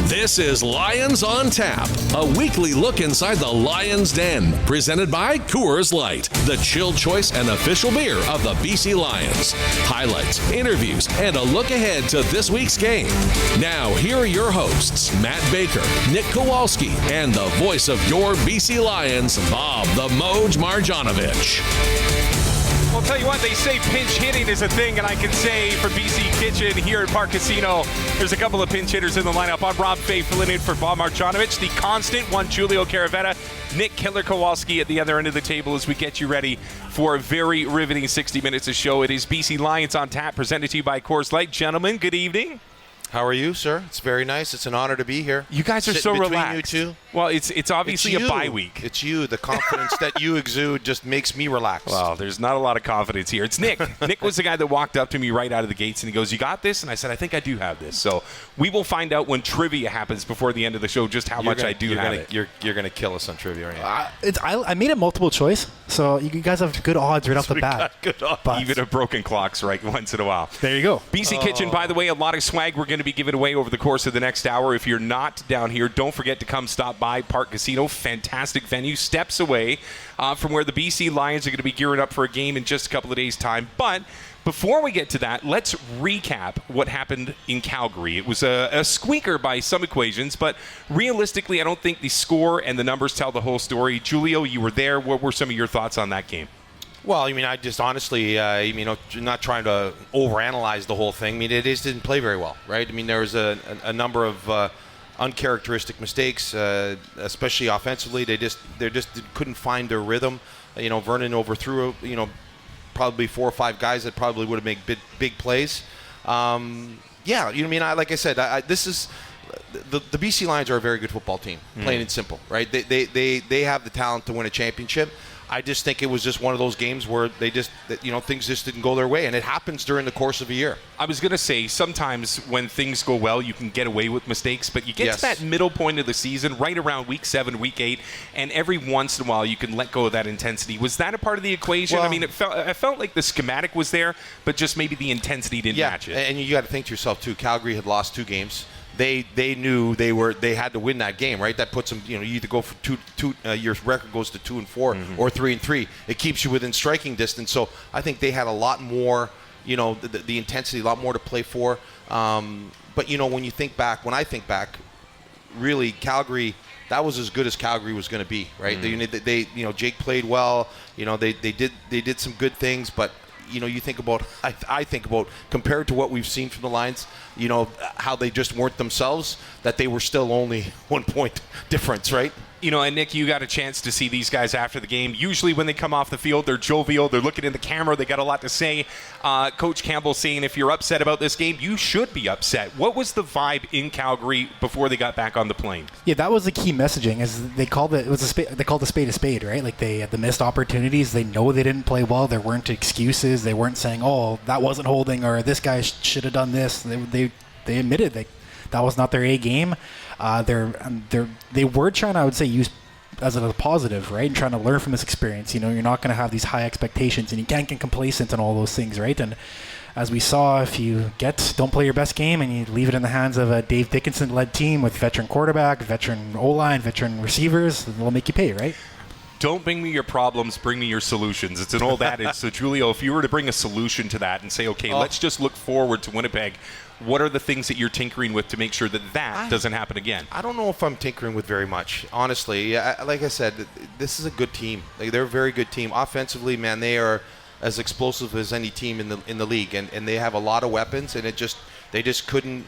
This is Lions on Tap, a weekly look inside the Lions Den, presented by Coors Light, the chilled choice and official beer of the BC Lions. Highlights, interviews, and a look ahead to this week's game. Now, here are your hosts, Matt Baker, Nick Kowalski, and the voice of your BC Lions, Bob the Moj Marjanovic. Well, I'll tell you what, they say pinch hitting is a thing, and I can say for BC Kitchen here at Park Casino, there's a couple of pinch hitters in the lineup. I'm Rob Fay, filling in for Bob Marjanovic, the constant one, Julio Caravetta, Nick Killer Kowalski at the other end of the table as we get you ready for a very riveting 60 minutes of show. It is BC Lions on Tap, presented to you by Coors Light. Gentlemen, good evening. How are you, sir? It's very nice. It's an honor to be here. You guys are Sitting so between relaxed. You two. Well, it's obviously a bye week. It's you. The confidence that you exude just makes me relax. Well, there's not a lot of confidence here. It's Nick. Nick was the guy that walked up to me right out of the gates, and he goes, "You got this?" And I said, "I think I do have this." So we will find out when trivia happens before the end of the show just how much I do have it. You're going to kill us on trivia, aren't you? I made it multiple choice, so you guys have good odds right off the bat. Good odds. But Even a broken clock's right once in a while. there you go. BC Kitchen, by the way, a lot of swag we're going to be giving away over the course of the next hour. If you're not down here, don't forget to come stop by Park Casino. Fantastic venue, steps away from where the BC Lions are going to be gearing up for a game in just a couple of days' time. But before we get to that, let's recap what happened in Calgary. It was a squeaker by some equations, but realistically, I don't think the score and the numbers tell the whole story. Julio, you were there. What were some of your thoughts on that game? Well, I just honestly, not trying to overanalyze the whole thing. It just didn't play very well, right? There was a number of uncharacteristic mistakes, especially offensively. They just couldn't find their rhythm. Vernon overthrew, probably 4 or 5 guys that probably would have made big plays. Like I said, this is the BC Lions are a very good football team, plain and simple, right? They have the talent to win a championship. I just think it was just one of those games where things just didn't go their way, and it happens during the course of a year. I was going to say, sometimes when things go well, you can get away with mistakes, but you get to that middle point of the season, right around week 7, week 8, and every once in a while you can let go of that intensity. Was that a part of the equation? Well, it felt like the schematic was there, but just maybe the intensity didn't match it. And you got to think to yourself, too, Calgary had lost 2 games. They knew they had to win that game, right? That puts them, you either go for two your record goes to 2-4 or 3-3. It keeps you within striking distance. So I think they had a lot more, the intensity, a lot more to play for. But when I think back, really Calgary, that was as good as Calgary was going to be, right? They Jake played well. They did some good things, but you think about, I think about, compared to what we've seen from the Lions, how they just weren't themselves, that they were still only 1 point difference, right? And Nick, you got a chance to see these guys after the game. Usually when they come off the field, they're jovial, they're looking in the camera, they got a lot to say. Coach Campbell saying, if you're upset about this game, you should be upset. What was the vibe in Calgary before they got back on the plane? Yeah, that was the key messaging. Is they called a spade, right? Like they had the missed opportunities. They know they didn't play well. There weren't excuses. They weren't saying, "Oh, that wasn't holding," or "This guy should have done this." They admitted that was not their A game. They were trying to, I would say, use as a positive, right? And trying to learn from this experience. You're not going to have these high expectations, and you can't get complacent and all those things, right? And as we saw, if you don't play your best game and you leave it in the hands of a Dave Dickinson-led team with veteran quarterback, veteran O-line, veteran receivers, they'll make you pay, right? Don't bring me your problems, bring me your solutions. It's an old adage. So, Julio, if you were to bring a solution to that and say, okay, let's just look forward to Winnipeg, what are the things that you're tinkering with to make sure that doesn't happen again? I don't know if I'm tinkering with very much, honestly. Like I said, this is a good team. They're a very good team. Offensively, man, they are as explosive as any team in the league, and they have a lot of weapons, and they just couldn't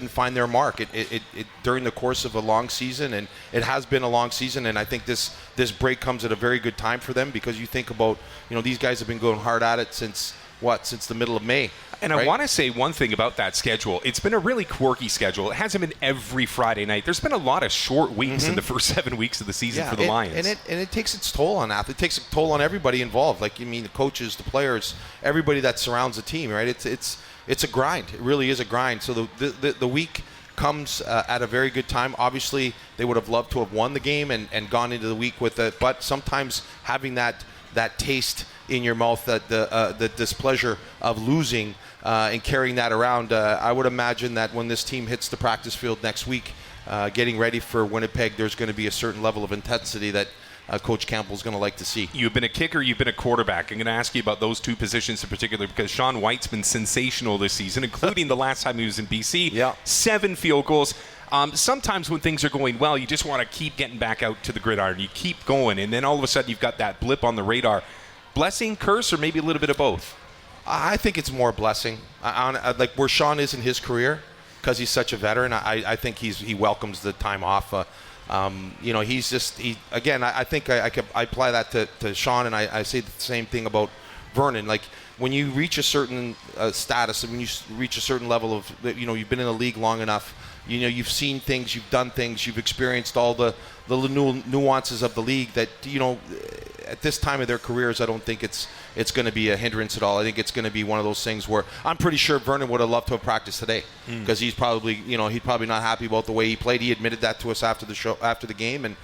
find their mark. It during the course of a long season, and it has been a long season, and I think this break comes at a very good time for them, because you think about, these guys have been going hard at it since the middle of May. And right? I want to say one thing about that schedule. It's been a really quirky schedule. It hasn't been every Friday night. There's been a lot of short weeks in the first 7 weeks of the season for the Lions. And it takes its toll on athletes. It takes a toll on everybody involved. The coaches, the players, everybody that surrounds the team, right? It's a grind. It really is a grind. So the week comes at a very good time. Obviously, they would have loved to have won the game and gone into the week with it. But sometimes having that taste in your mouth, that the displeasure of losing, and carrying that around. I would imagine that when this team hits the practice field next week, getting ready for Winnipeg, there's going to be a certain level of intensity that Coach Campbell's going to like to see. You've been a kicker, you've been a quarterback. I'm going to ask you about those two positions in particular because Sean White's been sensational this season, including the last time he was in BC. Yeah. 7 field goals. Sometimes when things are going well, you just want to keep getting back out to the gridiron. You keep going, and then all of a sudden you've got that blip on the radar. Blessing, curse, or maybe a little bit of both? I think it's more a blessing. Like where Sean is in his career, because he's such a veteran, I think he welcomes the time off. He's just I think I apply that to Sean, and I say the same thing about Vernon. Like when you reach a certain status, and when you reach a certain level of, you've been in the league long enough, you've seen things, you've done things, you've experienced all the nuances of the league that, at this time of their careers, I don't think it's going to be a hindrance at all. I think it's going to be one of those things where I'm pretty sure Vernon would have loved to have practiced today because he's probably, he's probably not happy about the way he played. He admitted that to us after the game, and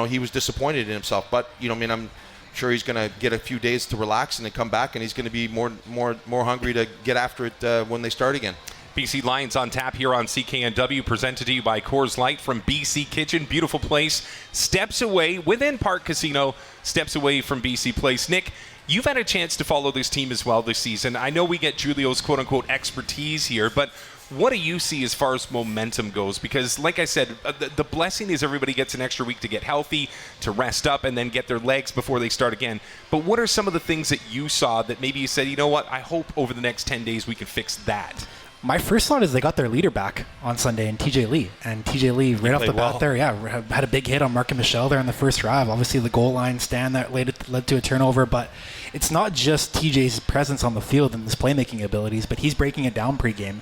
he was disappointed in himself. But I'm sure he's going to get a few days to relax and then come back, and he's going to be more hungry to get after it when they start again. BC Lions on tap here on CKNW, presented to you by Coors Light from BC Kitchen. Beautiful place, steps away, within Park Casino, steps away from BC Place. Nick, you've had a chance to follow this team as well this season. I know we get Julio's quote-unquote expertise here, but what do you see as far as momentum goes? Because, like I said, the blessing is everybody gets an extra week to get healthy, to rest up, and then get their legs before they start again. But what are some of the things that you saw that maybe you said, you know what, I hope over the next 10 days we can fix that? My first thought is they got their leader back on Sunday in TJ Lee. And TJ Lee, right off the bat there, had a big hit on Mark and Michelle there in the first drive. Obviously, the goal line stand that led to a turnover. But it's not just TJ's presence on the field and his playmaking abilities, but he's breaking it down pregame.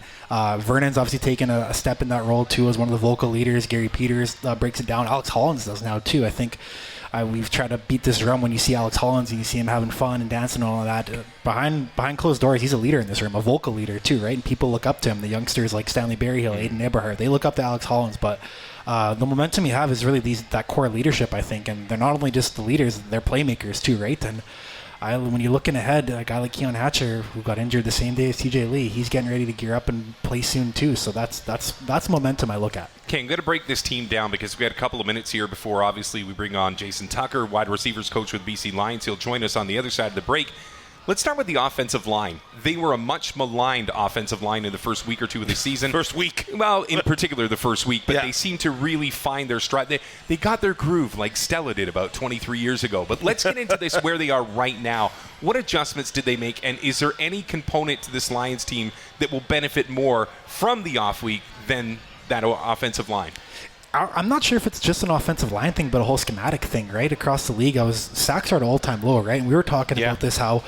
Vernon's obviously taken a step in that role, too, as one of the vocal leaders. Gary Peters breaks it down. Alex Hollins does now, too. I think we've tried to beat this drum when you see Alex Hollins and you see him having fun and dancing and all of that. Behind closed doors, he's a leader in this room, a vocal leader too, right? And people look up to him. The youngsters like Stanley Berryhill, Aiden Eberhard, they look up to Alex Hollins. But the momentum you have is really that core leadership, I think. And they're not only just the leaders, they're playmakers too, right? And when you're looking ahead, a guy like Keon Hatcher, who got injured the same day as TJ Lee, he's getting ready to gear up and play soon too. So that's momentum I look at. Okay, I'm going to break this team down because we had a couple of minutes here before, obviously, we bring on Jason Tucker, wide receivers coach with BC Lions. He'll join us on the other side of the break. Let's start with the offensive line. They were a much maligned offensive line in the first week or two of the season. First week. Well, in particular, the first week. But yeah. They seem to really find their stride. They got their groove like Stella did about 23 years ago. But let's get into this where they are right now. What adjustments did they make? And is there any component to this Lions team that will benefit more from the off week than that offensive line? I'm not sure if it's just an offensive line thing, but a whole schematic thing, right? Across the league, sacks are at all-time low, right? And we were talking about this, how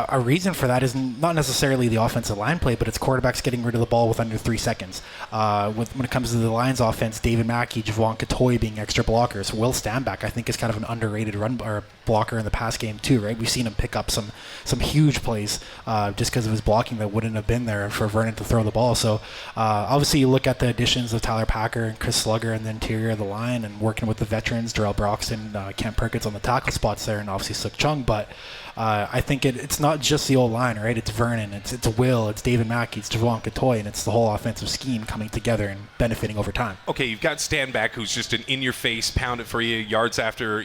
a reason for that is not necessarily the offensive line play, but it's quarterbacks getting rid of the ball with under 3 seconds. When it comes to the Lions offense, David Mackey, Javon Catoy being extra blockers. Will Stanback, I think, is kind of an underrated run or blocker in the pass game too, right? We've seen him pick up some huge plays just because of his blocking that wouldn't have been there for Vernon to throw the ball. So obviously you look at the additions of Tyler Packer and Chris Slugger in the interior of the line and working with the veterans, Darrell Broxton, Kent Perkins on the tackle spots there, and obviously Suk Chung. But I think it's not just the old line, right? It's Vernon, it's Will, it's David Mackey, it's Javon Catoy, and it's the whole offensive scheme coming together and benefiting over time. Okay, you've got Stanback, who's just an in-your-face, pound it for you, yards after,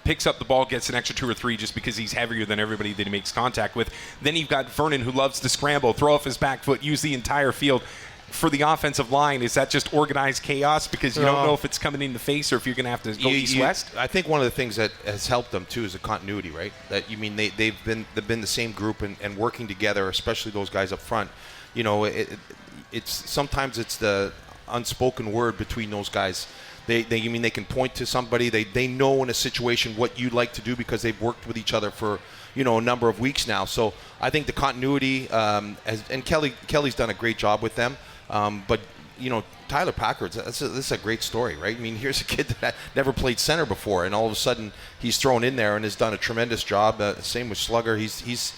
picks up the ball, gets an extra 2 or 3 just because he's heavier than everybody that he makes contact with. Then you've got Vernon, who loves to scramble, throw off his back foot, use the entire field. For the offensive line, is that just organized chaos because you don't know if it's coming in the face or if you're going to have to go east-west? I think one of the things that has helped them too is the continuity, right? That they've been the same group and working together, especially those guys up front. It's sometimes it's the unspoken word between those guys. They can point to somebody. They know in a situation what you'd like to do because they've worked with each other for a number of weeks now. So I think the continuity and Kelly's done a great job with them. But Tyler Packer, this is a great story, right? I mean, here's a kid that never played center before, and all of a sudden he's thrown in there and has done a tremendous job. Same with Slugger. He's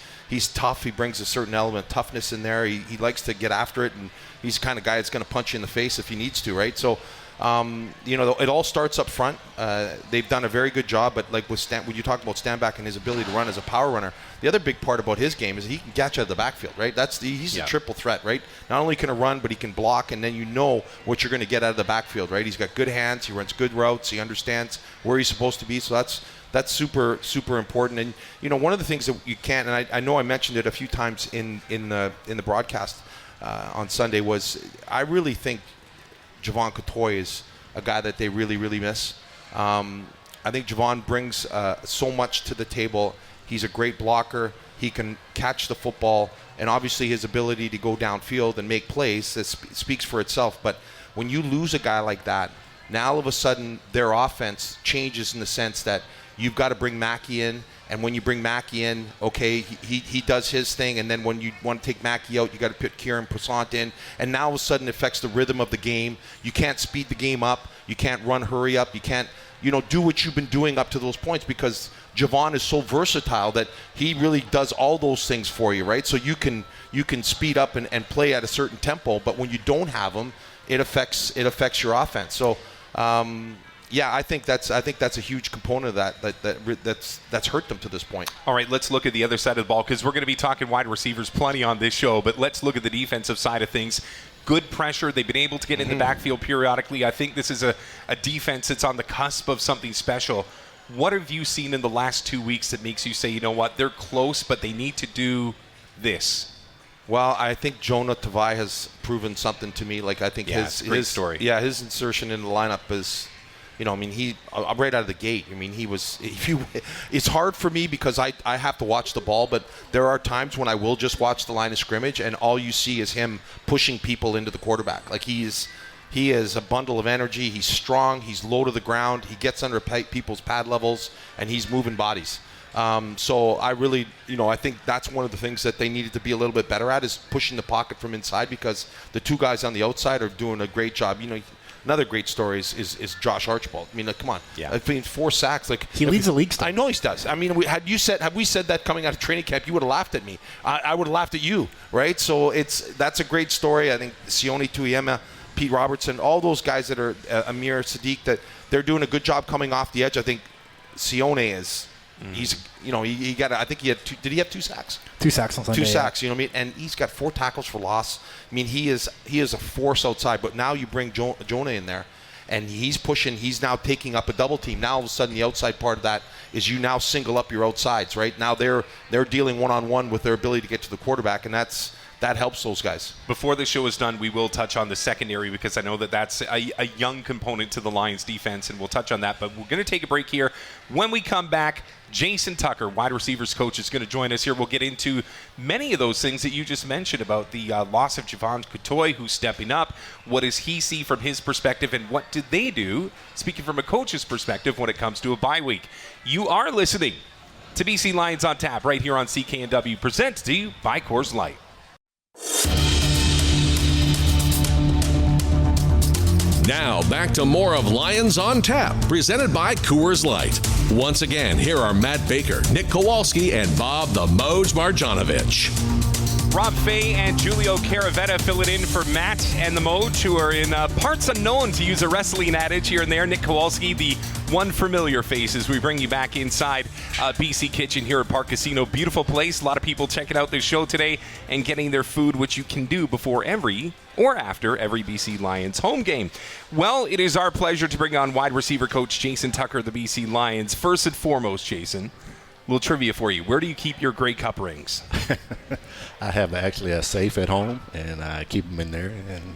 tough. He brings a certain element of toughness in there. He likes to get after it, and he's the kind of guy that's going to punch you in the face if he needs to, right? So It all starts up front. They've done a very good job, but like when you talk about Stanback and his ability to run as a power runner, the other big part about his game is he can catch out of the backfield, right? He's a triple threat, right? Not only can he run, but he can block, and then you know what you're going to get out of the backfield, right? He's got good hands, he runs good routes, he understands where he's supposed to be, so that's super, super important. And one of the things that you can't, and I know I mentioned it a few times in the broadcast on Sunday, was I really think Jevon Kotoy is a guy that they really, really miss. I think Jevon brings so much to the table. He's a great blocker. He can catch the football, and obviously his ability to go downfield and make plays speaks for itself. But when you lose a guy like that, now all of a sudden their offense changes in the sense that you've got to bring Mackey in, and when you bring Mackey in, okay, he does his thing, and then when you want to take Mackey out, you got to put Kieran Poisson in, and now all of a sudden it affects the rhythm of the game. You can't speed the game up. You can't run hurry up. You can't, do what you've been doing up to those points, because Jevon is so versatile that he really does all those things for you, right? So you can speed up and play at a certain tempo, but when you don't have him, it affects your offense. So. I think that's a huge component of that's hurt them to this point. All right, let's look at the other side of the ball, because we're going to be talking wide receivers plenty on this show, but let's look at the defensive side of things. Good pressure. They've been able to get in the backfield periodically. I think this is a defense that's on the cusp of something special. What have you seen in the last 2 weeks that makes you say, you know what, they're close, but they need to do this? Well, I think Jonah Tavai has proven something to me. Like, I think his story. Yeah, his insertion in the lineup is, he right out of the gate. It's hard for me because I have to watch the ball, but there are times when I will just watch the line of scrimmage, and all you see is him pushing people into the quarterback. Like, he is a bundle of energy. He's strong. He's low to the ground. He gets under people's pad levels, and he's moving bodies. So I really, I think that's one of the things that they needed to be a little bit better at, is pushing the pocket from inside, because the two guys on the outside are doing a great job. Another great story is Josh Archibald. Come on. Yeah. 4 sacks. He leads the league still. I know he does. Have we said that coming out of training camp, you would have laughed at me. I would have laughed at you, right? So that's a great story. I think Sione Tuiema, Pete Robertson, all those guys that are Amir Sadiq, that they're doing a good job coming off the edge. I think Sione is. He's, he got. I think he had two. Did he have 2 sacks? 2 sacks on Sunday. 2 sacks. And he's got 4 tackles for loss. He is a force outside. But now you bring Jonah in there, and he's pushing. He's now taking up a double team. Now all of a sudden the outside part of that is you now single up your outsides. Right now they're dealing one-on-one with their ability to get to the quarterback, and that helps those guys. Before the show is done, we will touch on the secondary, because I know that's a young component to the Lions defense, and we'll touch on that. But we're going to take a break here. When we come back, Jason Tucker, wide receivers coach, is going to join us here. We'll get into many of those things that you just mentioned about the loss of Jevon Kotoy, who's stepping up. What does he see from his perspective, and what did they do, speaking from a coach's perspective, when it comes to a bye week? You are listening to BC Lions on Tap right here on CKNW, presented to you by Coors Light. Now, back to more of Lions on Tap, presented by Coors Light. Once again, here are Matt Baker, Nick Kowalski, and Bob the Moj Marjanovic. Rob Fay and Julio Caravetta filling in for Matt and the Moj, who are in parts unknown, to use a wrestling adage here and there. Nick Kowalski, the one familiar face, as we bring you back inside BC Kitchen here at Park Casino. Beautiful place. A lot of people checking out this show today and getting their food, which you can do before every or after every BC Lions home game. Well, it is our pleasure to bring on wide receiver coach Jason Tucker of the BC Lions. First and foremost, Jason, a little trivia for you. Where do you keep your Grey Cup rings? I have actually a safe at home, and I keep them in there. And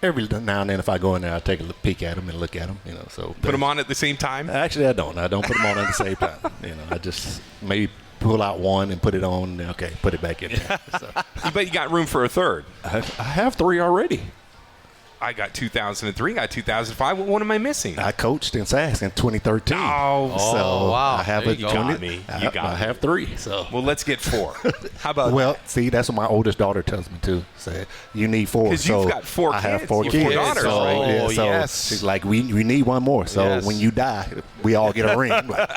every now and then, if I go in there, I take a peek at them and look at them. So put them on at the same time? Actually, I don't. I don't put them on at the same time. I just maybe pull out one and put it on. Okay, put it back in there. So. But you got room for a third. I have 3 already. I got 2003, got 2005. What one am I missing? I coached in Sask in 2013. Oh, wow. I have You got me. I have 3. So well, let's get 4. How about that? See, that's what my oldest daughter tells me too. Say you need 4. Because you've got 4 kids. I have 4 You kids. have 4 daughters, right? Yes. She's like, we need one more. So when you die, we all get a ring. Like,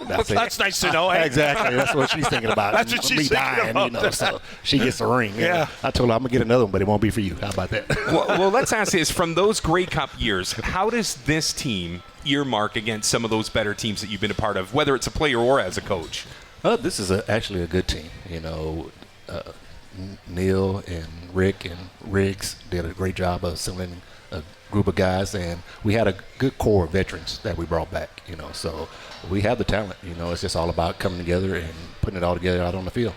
That's nice to know. Eh? Exactly. That's what she's thinking about. That's what she's me thinking dying, about. so she gets a ring. Yeah. I told her I'm going to get another one, but it won't be for you. How about that? Well, let's ask this. From those Grey Cup years, how does this team earmark against some of those better teams that you've been a part of, whether it's a player or as a coach? This is actually a good team. Neil and Rick and Riggs did a great job of assembling a group of guys, and we had a good core of veterans that we brought back. So we have the talent. It's just all about coming together and putting it all together out on the field.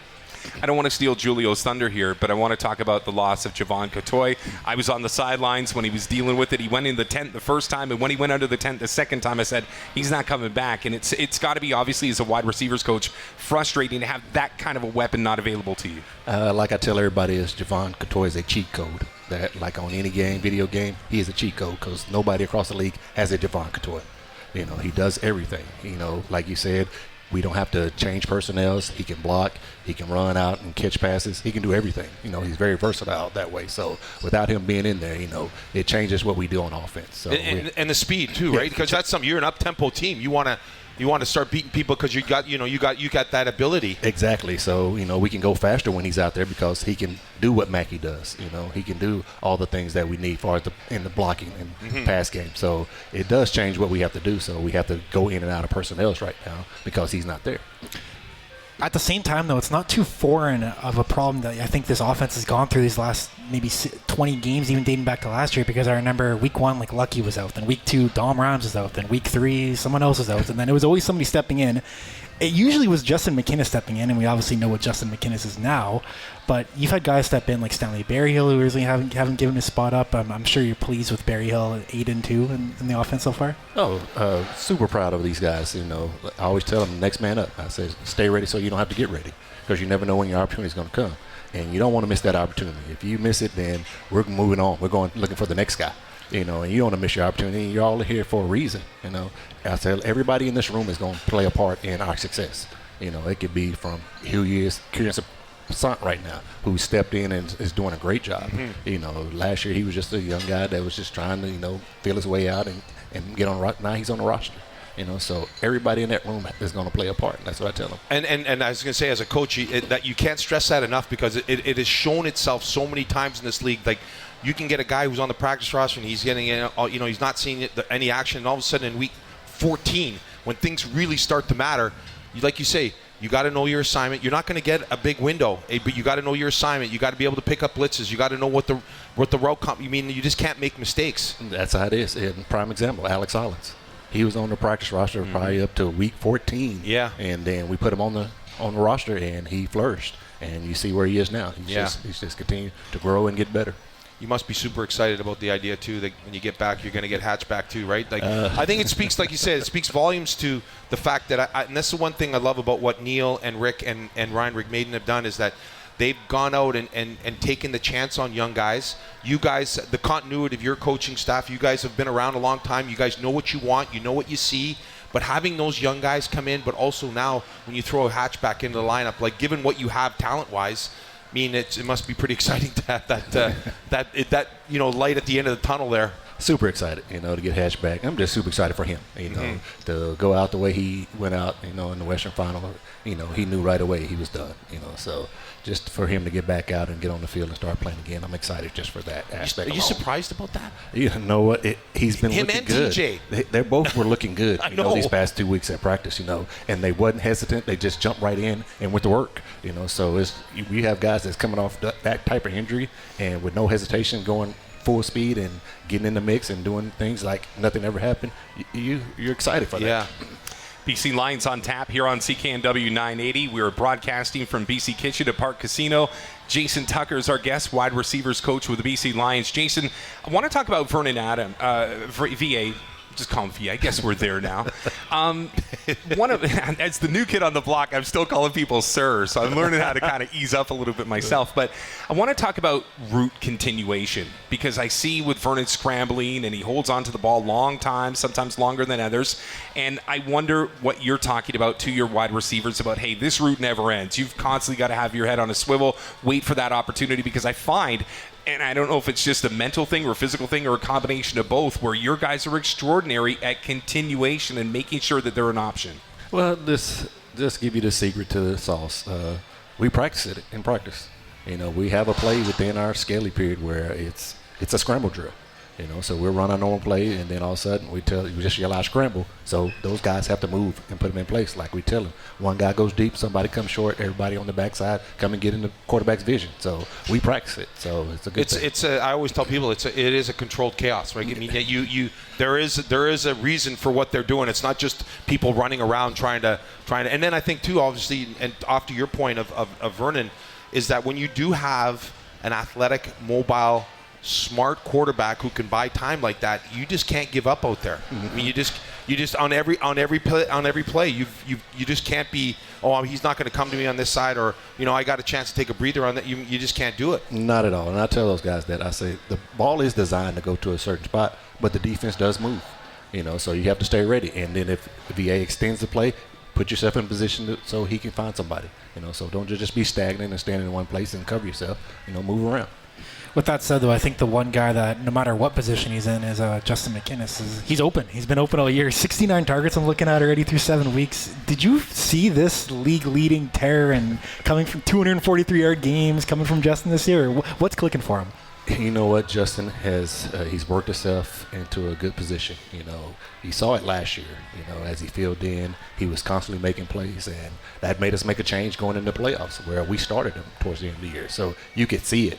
I don't want to steal Julio's thunder here, but I want to talk about the loss of Javon Cottoy. I was on the sidelines when he was dealing with it. He went in the tent the first time, and when he went under the tent the second time, I said, he's not coming back. And it's got to be, obviously, as a wide receivers coach, frustrating to have that kind of a weapon not available to you. Like I tell everybody, is Javon Cottoy is a cheat code. That, like on any game, video game, he is a cheat code because nobody across the league has a Javon Cottoy. He does everything. Like you said, we don't have to change personnel. He can block. He can run out and catch passes. He can do everything. He's very versatile that way. So without him being in there, it changes what we do on offense. So and the speed too, right? Because that's something. You're an up-tempo team. You want to start beating people because you got that ability. Exactly. So we can go faster when he's out there because he can do what Mackey does. He can do all the things that we need for in the blocking and pass game. So it does change what we have to do. So we have to go in and out of personnel right now because he's not there. At the same time, though, it's not too foreign of a problem that I think this offense has gone through these last maybe 20 games, even dating back to last year, because I remember week 1, like Lucky was out, then week 2, Dom Rams was out, then week 3, someone else was out, and then it was always somebody stepping in. It usually was Justin McInnis stepping in, and we obviously know what Justin McInnis is now, but you've had guys step in like Stanley Berryhill, who really haven't given his spot up. I'm sure you're pleased with Berryhill at 8-2 in the offense so far. Super proud of these guys. I always tell them, next man up. I say, stay ready so you don't have to get ready because you never know when your opportunity is going to come, and you don't want to miss that opportunity. If you miss it, then we're moving on. We're going looking for the next guy. And you don't want to miss your opportunity. You're all here for a reason. I tell everybody in this room is going to play a part in our success. It could be from who he is, Kieran Sant right now, who stepped in and is doing a great job. Last year he was just a young guy that was just trying to, feel his way out and get on. Now he's on the roster. So everybody in that room is going to play a part. That's what I tell them. And I was going to say, as a coach, that you can't stress that enough because it has shown itself so many times in this league. Like, you can get a guy who's on the practice roster and he's getting he's not seeing any action, and all of a sudden in week 14, when things really start to matter, like you say, you got to know your assignment. You're not going to get a big window, but you got to know your assignment. You got to be able to pick up blitzes. You got to know what the route you just can't make mistakes. That's how it is. And prime example, Alex Hollins. He was on the practice roster probably up to week 14. Yeah. And then we put him on the roster, and he flourished. And you see where he is now. He's just continued to grow and get better. You must be super excited about the idea too that when you get back, you're going to get Hatch back too, right? Like, I think it speaks, like you said, it speaks volumes to the fact that and that's the one thing I love about what Neil and Rick and Ryan Rigmaiden have done is that they've gone out and taken the chance on young guys. You guys, the continuity of your coaching staff, you guys have been around a long time. You guys know what you want. You know what you see. But having those young guys come in, but also now when you throw a Hatch back into the lineup, like given what you have talent-wise, I mean, it must be pretty exciting to have that light at the end of the tunnel there. Super excited, to get Hatch back. I'm just super excited for him, to go out the way he went out, in the Western Final. He knew right away he was done, So just for him to get back out and get on the field and start playing again, I'm excited just for that aspect. Are you surprised about that? You know what? He's been him looking and good. TJ. They both were looking good. I know. These past 2 weeks at practice, and they wasn't hesitant. They just jumped right in and went to work. So we have guys that's coming off that type of injury and with no hesitation going full speed and getting in the mix and doing things like nothing ever happened. You're excited for that. Yeah. BC Lions on tap here on CKNW 980. We're broadcasting from BC Kitchen at Park Casino. Jason Tucker is our guest, wide receivers coach with the BC Lions. Jason, I want to talk about Vernon Adams, VA. Just call him V. I guess we're there now. As the new kid on the block, I'm still calling people sir, so I'm learning how to kind of ease up a little bit myself. But I want to talk about route continuation because I see with Vernon scrambling and he holds onto the ball long time, sometimes longer than others. And I wonder what you're talking about to your wide receivers about, hey, this route never ends. You've constantly got to have your head on a swivel, wait for that opportunity because I find – and I don't know if it's just a mental thing or a physical thing or a combination of both, where your guys are extraordinary at continuation and making sure that they're an option. Well, this just give you the secret to the sauce. We practice it in practice. We have a play within our scaly period where it's a scramble drill. So we'll run our normal play, and then all of a sudden we just yell out scramble. So those guys have to move and put them in place like we tell them. One guy goes deep, somebody comes short, everybody on the backside come and get in the quarterback's vision. So we practice it. So it's a good thing. I always tell people it is a controlled chaos, right? I mean, there is a reason for what they're doing. It's not just people running around trying to. And then I think too, obviously, and off to your point of Vernon, is that when you do have an athletic, mobile, smart quarterback who can buy time like that, you just can't give up out there. Mm-hmm. I mean, you just on every play, you just can't be, oh, he's not going to come to me on this side, or I got a chance to take a breather on that. You just can't do it. Not at all. And I tell those guys that I say the ball is designed to go to a certain spot, but the defense does move. So you have to stay ready. And then if the VA extends the play, put yourself in position so he can find somebody. So don't just be stagnant and stand in one place and cover yourself. Move around. With that said, though, I think the one guy that no matter what position he's in is Justin McInnis. He's open. He's been open all year. 69 targets I'm looking at already through 7 weeks. Did you see this league-leading tear and coming from 243-yard games coming from Justin this year? What's clicking for him? You know what, Justin has he's worked himself into a good position. He saw it last year. As he filled in, he was constantly making plays, and that made us make a change going into the playoffs where we started him towards the end of the year. So you could see it.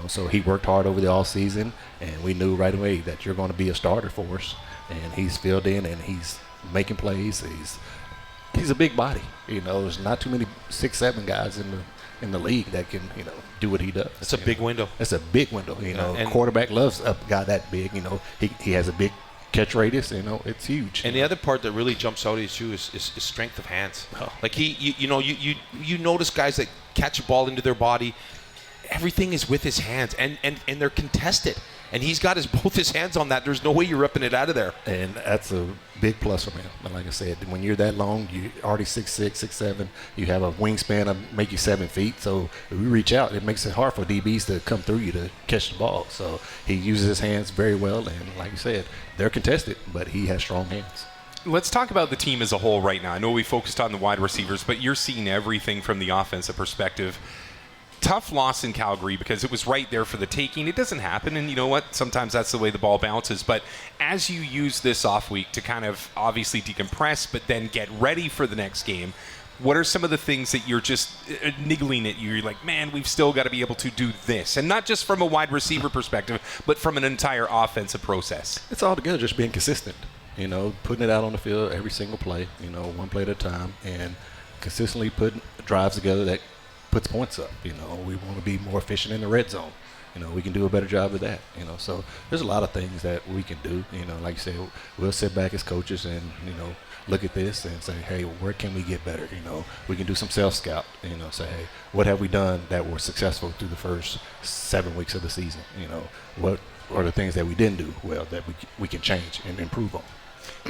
So he worked hard over the all season, and we knew right away that you're going to be a starter for us. And he's filled in, and he's making plays. He's a big body. There's not too many 6'7" guys in the league that can do what he does. It's a big window. It's a big window. And quarterback loves a guy that big. He has a big catch radius. It's huge. And the other part that really jumps out at you is strength of hands. Oh. Like you notice guys that catch a ball into their body. Everything is with his hands, and they're contested. And he's got both his hands on that. There's no way you're ripping it out of there. And that's a big plus for him. But like I said, when you're that long, you're already 6'6", 6'7". You have a wingspan of make you 7 feet. So if we reach out, it makes it hard for DBs to come through you to catch the ball. So he uses his hands very well. And like you said, they're contested, but he has strong hands. Let's talk about the team as a whole right now. I know we focused on the wide receivers, but you're seeing everything from the offensive perspective. Tough loss in Calgary because it was right there for the taking. It doesn't happen, and you know what? Sometimes that's the way the ball bounces. But as you use this off week to kind of obviously decompress, but then get ready for the next game, what are some of the things that you're just niggling at you? You're like, man, we've still got to be able to do this. And not just from a wide receiver perspective, but from an entire offensive process. It's all together just being consistent, putting it out on the field every single play, one play at a time, and consistently putting drives together that puts points up. We want to be more efficient in the red zone. We can do a better job of that. So there's a lot of things that we can do. Like you said, we'll sit back as coaches and look at this and say, hey, where can we get better? We can do some self-scout. Say, hey, what have we done that were successful through the first 7 weeks of the season? What are the things that we didn't do well that we can change and improve on?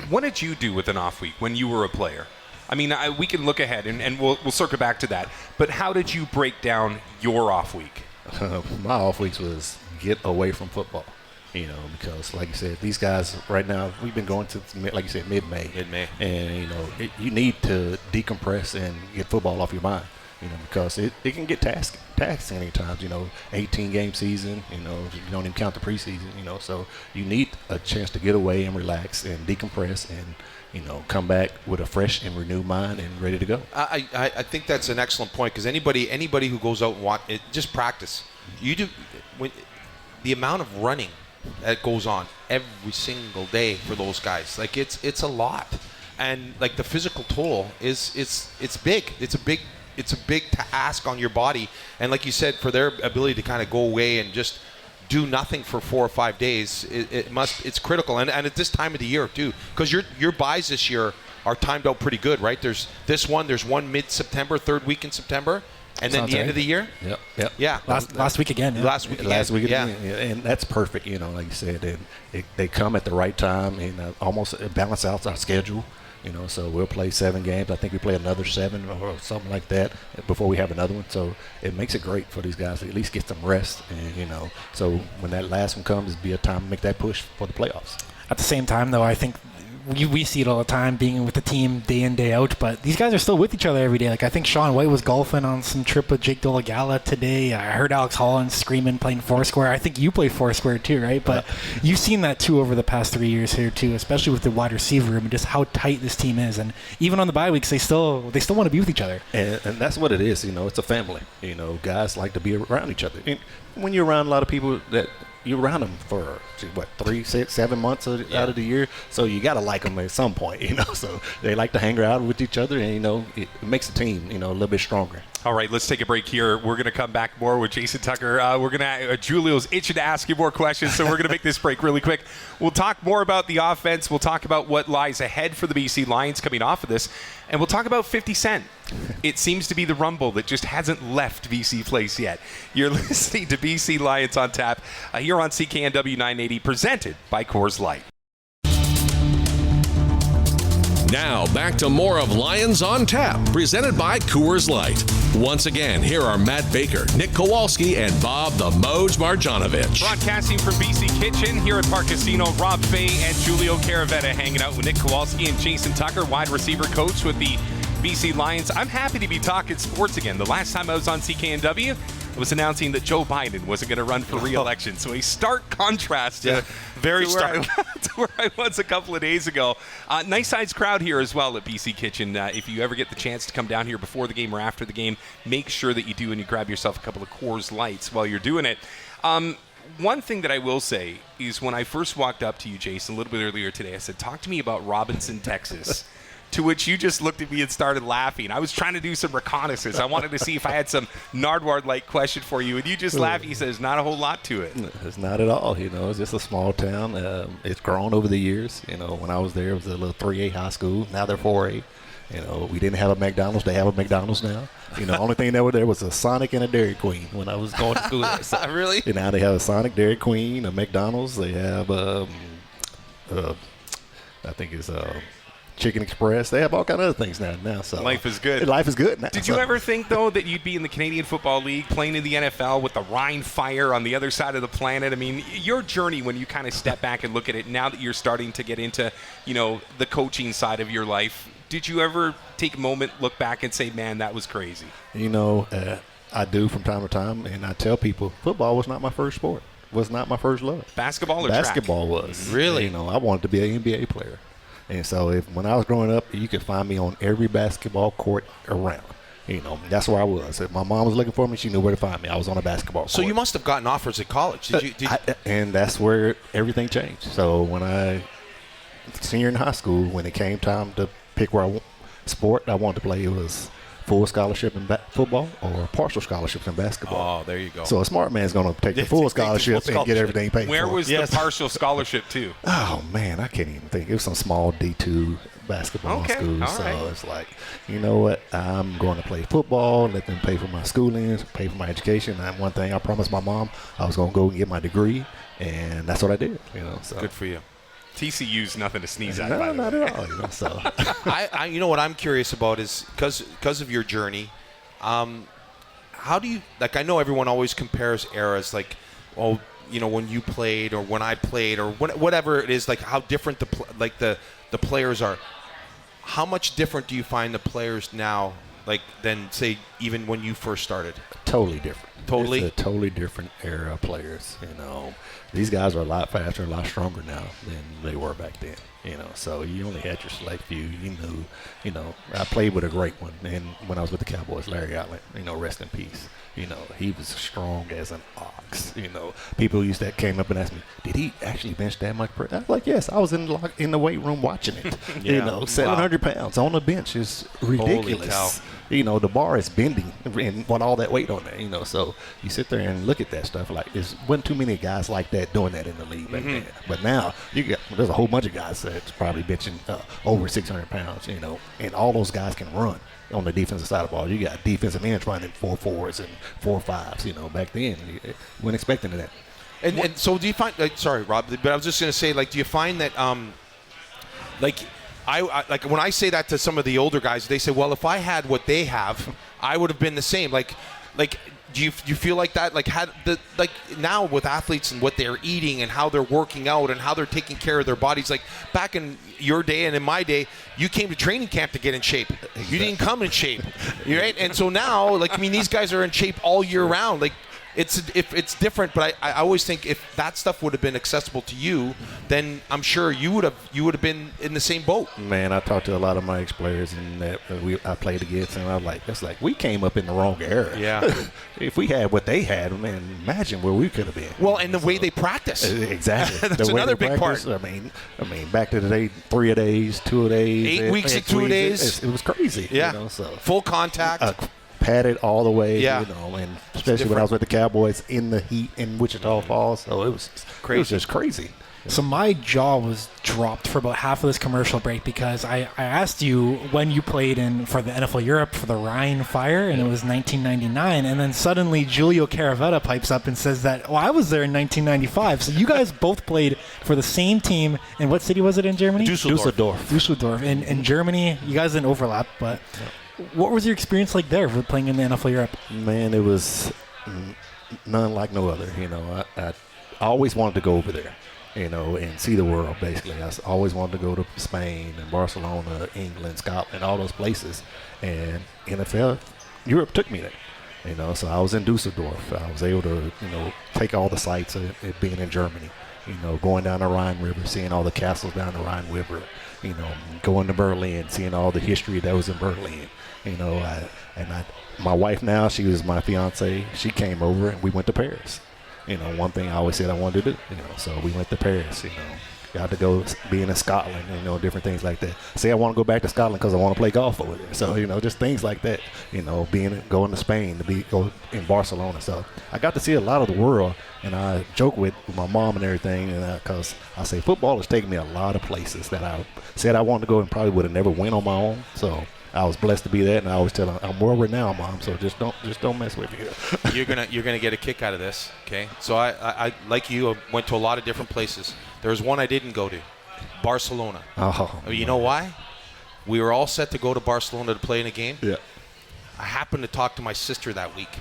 What did you do with an off week when you were a player? I mean, we can look ahead, and we'll circle back to that. But how did you break down your off week? My off weeks was get away from football, because like you said, these guys right now, we've been going to, like you said, mid-May. And, you need to decompress and get football off your mind, because it can get taxing any times, 18-game season, you don't even count the preseason, so you need a chance to get away and relax and decompress and come back with a fresh and renewed mind and ready to go. I think that's an excellent point, because anybody who goes out and watch it, just practice. You do the amount of running that goes on every single day for those guys. Like it's a lot, and like the physical toll it's big. It's a big task on your body, and like you said, for their ability to kind of go away and just do nothing for 4 or 5 days, it's critical, and at this time of the year too, because your buys this year are timed out pretty good, right? There's one mid-September, third week in September, and then the end of the year. Yep. Yeah. Last week again. Yeah. Last week again. And that's perfect. Like you said, and they come at the right time and almost balance out our schedule. So we'll play 7 games. I think we play another 7 or something like that before we have another one. So it makes it great for these guys to at least get some rest. And, so when that last one comes, it'll be a time to make that push for the playoffs. At the same time, though, I think we see it all the time, being with the team day in, day out. But these guys are still with each other every day. Like, I think Sean White was golfing on some trip with Jake Dolagala today. I heard Alex Holland screaming, playing Foursquare. I think you play Foursquare too, right? But you've seen that too over the past 3 years here too, especially with the wide receiver room and just how tight this team is. And even on the bye weeks, they still want to be with each other. And that's what it is. It's a family. Guys like to be around each other. And when you're around a lot of people that you're around them for 3, 6, 7 months out of the year, so you got to like them at some point. So they like to hang out with each other, and it makes the team a little bit stronger. All right, let's take a break here. We're going to come back more with Jason Tucker. We're going to Julio's itching to ask you more questions, so we're going to make this break really quick. We'll talk more about the offense. We'll talk about what lies ahead for the BC Lions coming off of this, and we'll talk about 50 Cent. It seems to be the rumble that just hasn't left BC Place yet. You're listening to BC Lions on Tap here on CKNW 980, presented by Coors Light. Now, back to more of Lions on Tap, presented by Coors Light. Once again, here are Matt Baker, Nick Kowalski, and Bob the Moj Marjanovic. Broadcasting from BC Kitchen here at Park Casino, Rob Fay and Julio Caravetta hanging out with Nick Kowalski and Jason Tucker, wide receiver coach with the BC Lions. I'm happy to be talking sports again. The last time I was on CKNW, I was announcing that Joe Biden wasn't going to run for re-election. So a stark contrast to Very stark. where I was a couple of days ago. Nice sized crowd here as well at BC Kitchen. If you ever get the chance to come down here before the game or after the game, make sure that you do and you grab yourself a couple of Coors Lights while you're doing it. One thing that I will say is when I first walked up to you, Jason, a little bit earlier today, I said, talk to me about Robinson, Texas. To which you just looked at me and started laughing. I was trying to do some reconnaissance. I wanted to see if I had some Nardwuar-like question for you, and you just laughed. You said, there's not a whole lot to it. It's not at all. It's just a small town. It's grown over the years. When I was there, it was a little 3A high school. Now they're 4A. We didn't have a McDonald's. They have a McDonald's now. The only thing that were there was a Sonic and a Dairy Queen when I was going to school there. So, Really? And now they have a Sonic, Dairy Queen, a McDonald's. They have, I think it's Chicken Express. They have all kind of other things now. So Life is good. Life is good now. Did you ever think, though, that you'd be in the Canadian Football League playing in the NFL with the Rhine Fire on the other side of the planet? I mean, your journey when you kind of step back and look at it now that you're starting to get into, the coaching side of your life, did you ever take a moment, look back and say, man, that was crazy? I do from time to time, and I tell people football was not my first sport, was not my first love. Basketball or Basketball was. Really? I wanted to be an NBA player. And so when I was growing up, you could find me on every basketball court around. That's where I was. If my mom was looking for me, she knew where to find me. I was on a basketball court. So you must have gotten offers at college. Did you? And that's where everything changed. So when senior in high school, when it came time to pick sport I wanted to play, it was full scholarship in football or partial scholarships in basketball. Oh, there you go. So a smart man's going to take the full scholarship and get everything paid Where for. was the partial scholarship to? Oh, man, I can't even think. It was some small D2 basketball school. All so right. it's like, you know what? I'm going to play football, let them pay for my schooling, pay for my education. And one thing I promised my mom, I was going to go and get my degree, and that's what I did. So. Good for you. TCU's nothing to sneeze at, No, by the not way. at all. So. I you know what I'm curious about is because of your journey, how do you I know everyone always compares eras when you played or when I played or whatever it is, how different the players are. How much different do you find the players now than say even when you first started? Totally different. Totally? It's a totally different era of players. These guys are a lot faster, a lot stronger now than they were back then. So you only had your select few. I played with a great one, and when I was with the Cowboys, Larry Allen. Rest in peace. He was strong as an ox. People came up and asked me, did he actually bench that much press? I was like, yes, I was in the weight room watching it. 700 pounds on the bench is ridiculous. The bar is bending and want all that weight on there. So you sit there and look at that stuff. There's wasn't too many guys like that doing that in the league back then. But now there's a whole bunch of guys that's probably benching over 600 pounds. And all those guys can run. On the defensive side of the ball, you got defensive ends running 4.4s and 4.5s. Back then, you weren't expecting that. And so do you find? Sorry, Rob, but I was just going to say, do you find that, I when I say that to some of the older guys, they say, well, if I had what they have, I would have been the same. Do you feel like that? Like now with athletes and what they're eating and how they're working out and how they're taking care of their bodies. Like back in your day and in my day, you came to training camp to get in shape. You didn't come in shape, right? And so now, like, I mean, these guys are in shape all year round. Like, it's different, but I always think if that stuff would have been accessible to you, then I'm sure you would have been in the same boat. Man, I talked to a lot of my ex-players and that I played against, and I was like, it's like we came up in the wrong era. Yeah. If we had what they had, man, imagine where we could have been. Well, and the way they practice. Exactly. That's the way another they big practice, part. I mean, back to the day, 3 days, 2 days, 8 weeks and 2 days. It was crazy. Yeah. You know, so Full contact. padded all the way. Yeah. You know, and especially when I was with the Cowboys in the heat in Wichita Falls, so it was crazy. It was just crazy. So my jaw was dropped for about half of this commercial break because I asked you when you played for the NFL Europe for the Rhine Fire, and it was 1999, and then suddenly Julio Caravetta pipes up and says that, I was there in 1995. So you guys both played for the same team, and what city was it in Germany? Dusseldorf. In Germany, you guys didn't overlap, but what was your experience like there for playing in the NFL Europe? Man, it was none like no other. You know, I always wanted to go over there, you know, and see the world, basically. I always wanted to go to Spain and Barcelona, England, Scotland, all those places. And NFL, Europe took me there, you know. So I was in Dusseldorf. I was able to, you know, take all the sights of it being in Germany, you know, going down the Rhine River, seeing all the castles down the Rhine River, you know, going to Berlin, seeing all the history that was in Berlin. You know, my wife now, she was my fiance. She came over and we went to Paris. You know, one thing I always said I wanted to do. You know, so we went to Paris. You know, got to go being in Scotland. You know, different things like that. Say I want to go back to Scotland because I want to play golf over there. So you know, just things like that. You know, going to Spain go in Barcelona. So I got to see a lot of the world. And I joke with my mom and everything, and because I say football has taken me a lot of places that I said I wanted to go and probably would have never went on my own. So I was blessed to be that, and I always tell her, I'm world renowned, Mom, so just don't mess with me. You're gonna get a kick out of this, okay? So I like you, went to a lot of different places. There was one I didn't go to, Barcelona. Oh, you know why? We were all set to go to Barcelona to play in a game. Yeah. I happened to talk to my sister that week,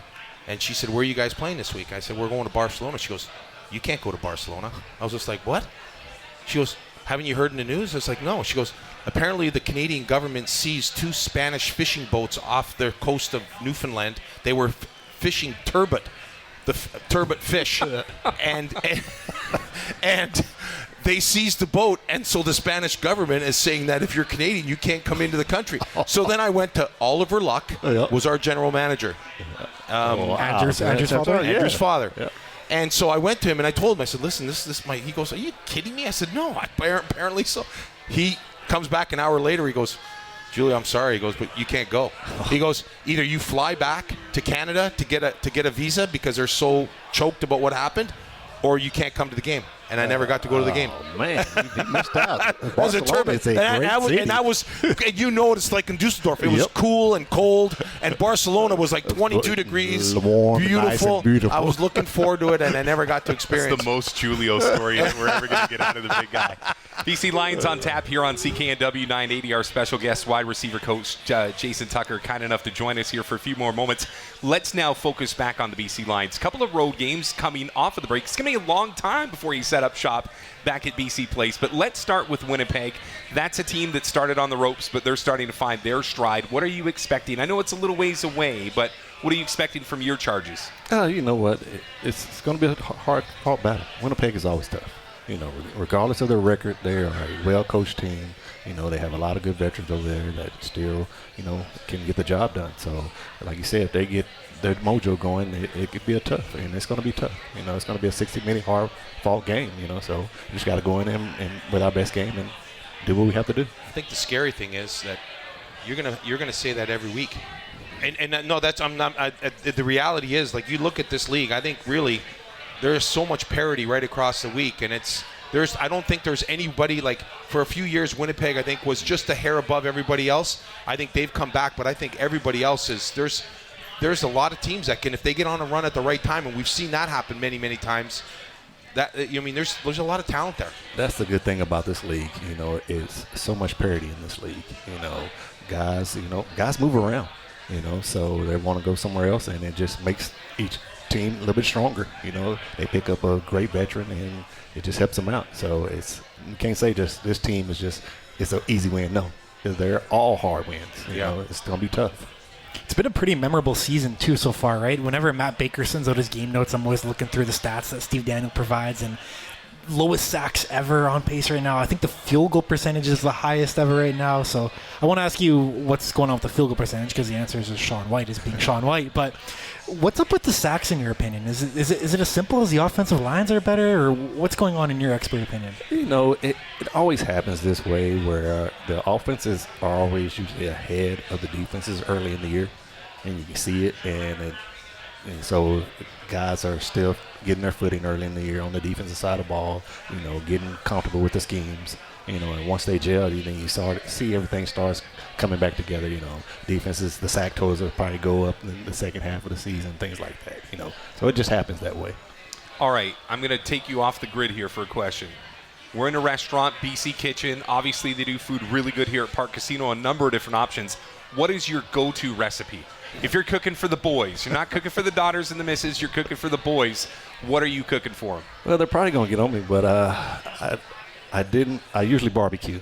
and she said, "Where are you guys playing this week?" I said, "We're going to Barcelona." She goes, "You can't go to Barcelona." I was just like, "What?" She goes, "Haven't you heard in the news?" I was like, "No." She goes, "Apparently the Canadian government seized 2 Spanish fishing boats off the coast of Newfoundland. They were fishing turbot, turbot fish, and they seized the boat, and so the Spanish government is saying that if you're Canadian, you can't come into the country." So then I went to Oliver Luck, was our general manager. Andrew's father? Andrew's father. Yeah. And so I went to him and I told him, I said, "Listen, this might." He goes, "Are you kidding me?" I said, "No, apparently so." He comes back an hour later. He goes, "Julia, I'm sorry." He goes, "But you can't go." He goes, "Either you fly back to Canada to get a visa because they're so choked about what happened, or you can't come to the game." And I never got to go to the game. Oh, man, you missed out. It was a turbot. And that was, you know what it's like in Dusseldorf. It was cool and cold, and Barcelona was like 22 degrees, warm, beautiful. nice and beautiful. I was looking forward to it, and I never got to experience. That's the most Julio story that we're ever going to get out of the big guy. BC Lions on tap here on CKNW 980. Our special guest, wide receiver coach Jason Tucker, kind enough to join us here for a few more moments. Let's now focus back on the BC Lions. Couple of road games coming off of the break. It's going to be a long time before you set up shop back at BC Place. But let's start with Winnipeg. That's a team that started on the ropes, but they're starting to find their stride. What are you expecting? I know it's a little ways away, but what are you expecting from your Chargers? You know what? It's going to be a hard battle. Winnipeg is always tough. You know, regardless of their record, they are a well-coached team. You know, they have a lot of good veterans over there that still, you know, can get the job done. So, like you said, if they get their mojo going, it could be a tough, and it's going to be tough. You know, it's going to be a 60-minute hard-fought game, you know, so we just got to go in and with our best game and do what we have to do. I think the scary thing is that you're gonna say that every week, and no, that's I'm not. The reality is, like, you look at this league, I think really there's so much parity right across the week, and I don't think there's anybody, like, for a few years Winnipeg I think was just a hair above everybody else. I think they've come back, but I think everybody else is there's a lot of teams that can, if they get on a run at the right time, and we've seen that happen many times. That there's a lot of talent there. That's the good thing about this league. You know, is so much parity in this league. You know, guys move around. You know, so they want to go somewhere else, and it just makes each team a little bit stronger. You know, they pick up a great veteran, and it just helps them out. So you can't say just this team is just it's an easy win. No, because they're all hard wins. You know, it's going to be tough. It's been a pretty memorable season, too, so far, right? Whenever Matt Baker sends out his game notes, I'm always looking through the stats that Steve Daniel provides, and lowest sacks ever on pace right now. I think the field goal percentage is the highest ever right now. So I want to ask you what's going on with the field goal percentage, because the answer is Sean White is being Sean White. But what's up with the sacks in your opinion? Is it as simple as the offensive lines are better, or what's going on in your expert opinion? You know, it always happens this way where the offenses are always usually ahead of the defenses early in the year, and you can see it, and so guys are still getting their footing early in the year on the defensive side of the ball, you know, getting comfortable with the schemes, you know, and once they gel, then you see everything starts coming back together, you know. Defenses, the sack totals will probably go up in the second half of the season, things like that, you know. So it just happens that way. All right, I'm going to take you off the grid here for a question. We're in a restaurant, BC Kitchen. Obviously, they do food really good here at Park Casino, a number of different options. What is your go-to recipe? If you're cooking for the boys, you're not cooking for the daughters and the missus, you're cooking for the boys, what are you cooking for them? Well, they're probably going to get on me, but I usually barbecue.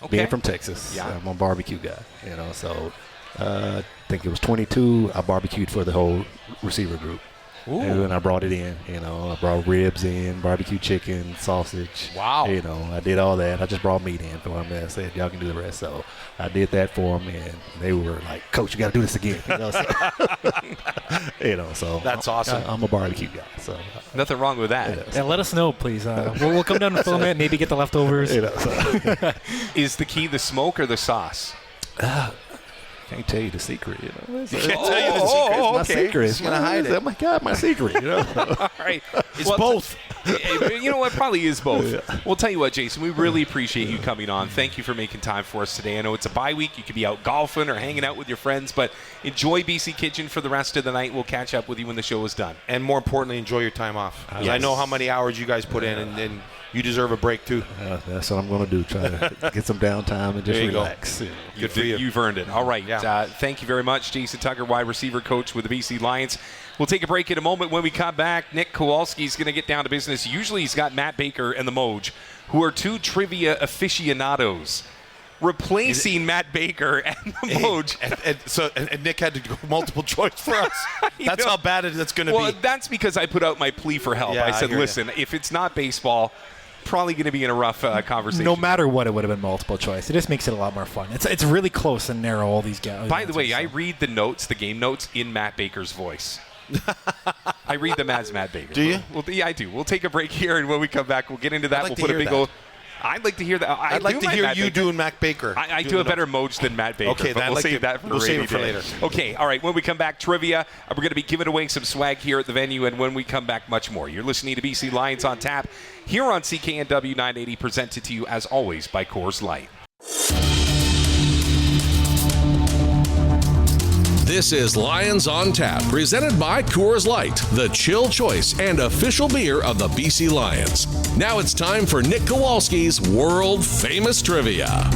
Okay. Being from Texas, Yeah. I'm a barbecue guy, you know, so I think it was 22, I barbecued for the whole receiver group. Ooh. And I brought it in, you know, I brought ribs in, barbecue chicken, sausage. Wow. You know, I did all that. I just brought meat in for them, and I said, y'all can do the rest. So I did that for them, and they were like, Coach, you got to do this again. You know, so That's awesome. I'm a barbecue guy, so. Nothing wrong with that. Yeah, let us know, please. We'll come down and film it, maybe get the leftovers. You know, so. Is the key the smoke or the sauce? Can't tell you the secret, you know. Can't tell you the secret. It's my okay. secret. It's gonna hide it. Oh my God, my secret, you know. All right. It's both. You know what? Probably is both. We'll tell you what, Jason, we really appreciate you coming on. Thank you for making time for us today. I know it's a bye week. You could be out golfing or hanging out with your friends, but enjoy BC Kitchen for the rest of the night. We'll catch up with you when the show is done. And more importantly, enjoy your time off. 'Cause I know how many hours you guys put in, and you deserve a break too. That's what I'm going to do. Try to get some downtime and just There you go. relax. You know. Good for you. You've earned it. All right. Yeah. Thank you very much, Jason Tucker, wide receiver coach with the BC Lions. We'll take a break in a moment. When we come back, Nick Kowalski is going to get down to business. Usually he's got Matt Baker and the Moj, who are two trivia aficionados, replacing Matt Baker and the Moj. And Nick had to go multiple choice for us. That's know. how bad it's going to Well, be. that's because I put out my plea for help. Yeah, I said, I hear listen, if it's not baseball, probably going to be in a rough conversation. No matter what, it would have been multiple choice. It just makes it a lot more fun. It's really close and narrow, all these guys. By the way, I read the notes, the game notes, in Matt Baker's voice. I read them as Matt Baker. Do you? Well, yeah, I do. We'll take a break here, and when we come back, we'll get into that. I'd like we'll to put a hear big that. old. I'd like to hear that. I'd like to hear you doing Mac Baker. I do a better Moj than Matt Baker. Okay, but then I'd we'll like save to- that for we'll a save rainy it for day. later. Okay, all right. When we come back, trivia. We're going to be giving away some swag here at the venue, and when we come back, much more. You're listening to BC Lions on Tap here on CKNW 980, presented to you as always by Coors Light. This is Lions on Tap, presented by Coors Light, the chill choice and official beer of the BC Lions. Now it's time for Nick Kowalski's world-famous trivia.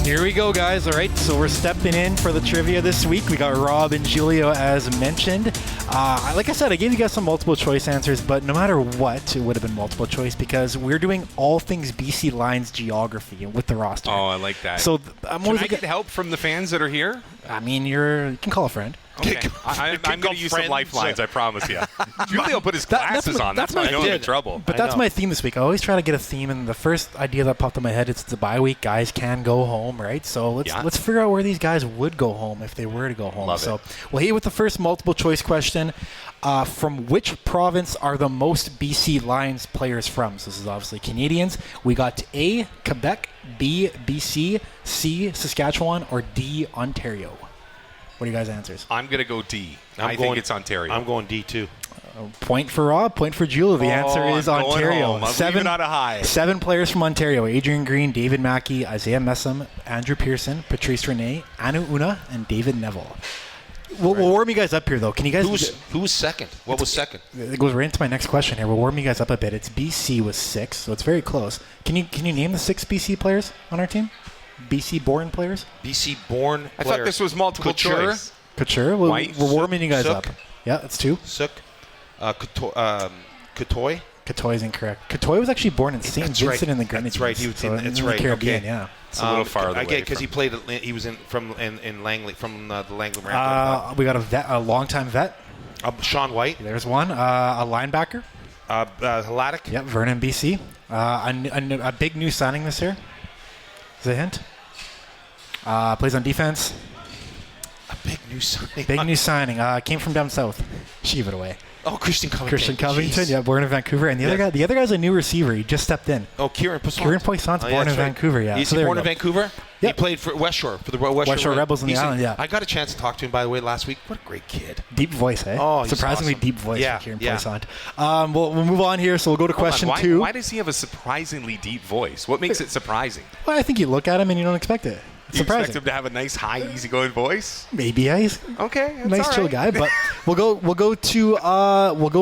Here we go, guys. All right, so we're stepping in for the trivia this week. We got Rob and Julio, as mentioned. Like I said, I gave you guys some multiple choice answers, but no matter what, it would have been multiple choice because we're doing all things BC Lions geography with the roster. Oh, I like that. So I'm Can always I get help from the fans that are here? I mean, you can call a friend. Okay. I'm going to use some lifelines, I promise you. Julio put his glasses on. That's why I know I'm in trouble. But that's my theme this week. I always try to get a theme, and the first idea that popped in my head is it's a bye week. Guys can go home, right? So let's figure out where these guys would go home if they were to go home. Love so it. we'll hit you with the first multiple choice question. From which province are the most BC Lions players from? So this is obviously Canadians. We got A, Quebec, B, BC, C, Saskatchewan, or D, Ontario. What are you guys' answers? I'm going to go D. I going- think it's Ontario. I'm going D2. Point for Rob, point for Julia. The answer is I'm going Ontario. home. I'm leaving on a high. 7 players from Ontario: Adrian Green, David Mackey, Isaiah Messam, Andrew Pearson, Patrice Renee, Anu Una, and David Neville. We'll warm you guys up here, though. Can you guys? Who's second? What was second? It goes right into my next question here. We'll warm you guys up a bit. It's BC was 6, so it's very close. Can you name the 6 BC players on our team? BC born players? BC born I player. thought this was multiple Couture? choice. Couture. White. We're warming you guys Sook. up. Yeah, that's 2. Sook, Katoy. Katoy is incorrect. Katoy was actually born in St. That's Vincent right. in the Grenadines. That's right. He was so in- that's the right. Caribbean, Okay. yeah. It's a little farther I away get because from- he played. He was in Langley from the Langley Ramblers. We got a longtime vet. Sean White, There's one. A linebacker. Haladic. Yep, Vernon, BC. A big new signing this year. Is that a hint? Plays on defense. A big new signing. Big new signing. Came from down south. Give it away. Oh, Christian Covington. Christian Covington. Jeez. Yeah, born in Vancouver. And the other guy's a new receiver. He just stepped in. Oh, Kieran Poisson's. Kieran Poisson's born in that's right. Vancouver, yeah. Is So he there born you in go. Vancouver? He Yep. played for West Shore, for the West Shore Rebels on the He's island, yeah. I got a chance to talk to him, by the way, last week. What a great kid. Deep voice, eh? Oh, he's surprisingly awesome. deep voice Yeah, for Kieran yeah. Poisson. We'll move on here. So we'll go to question Hold on, 2. Why does he have a surprisingly deep voice? What makes it surprising? Well, I think you look at him and you don't expect it. It's You expect surprising. him to have a nice, high, easygoing voice? Maybe, yeah. He's Okay, that's nice all chill right. guy, but we'll go